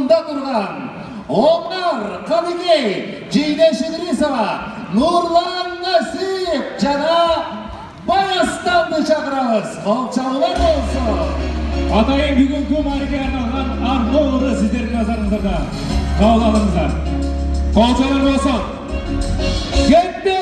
алдында тұрған Омар Қалигей, Жейдеш Идрисова, Нурлан Насип жана Баястанды шақырамыз. Қолчаулар болсын. Атайын бүгінгі мәреге арналған арнаулы сіздердің назарыңызда. Қабыл алыңыздар. Қолчалар болсын. Кетті!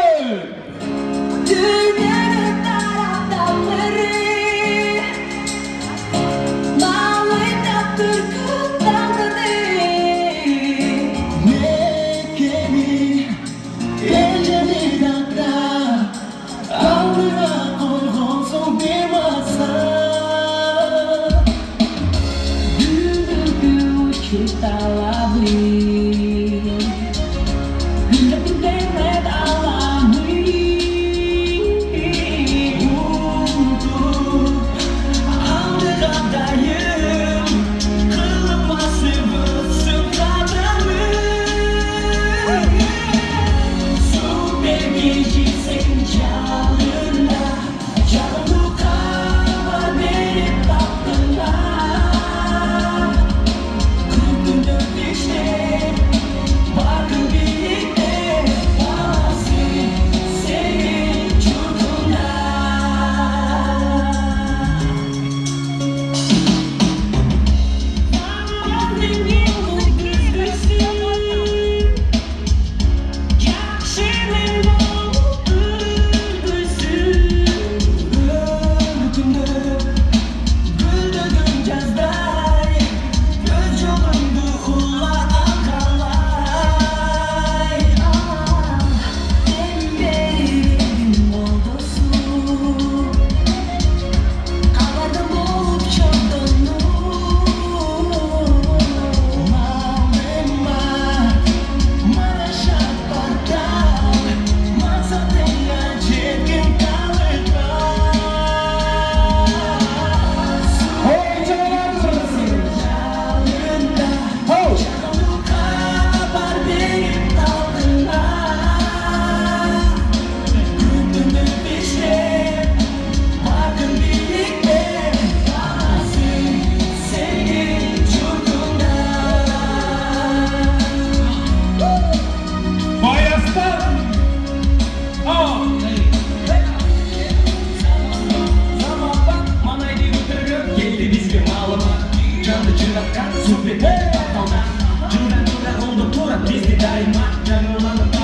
Super, hey! Jura, jura, onda pura, triste, daima, já não anda.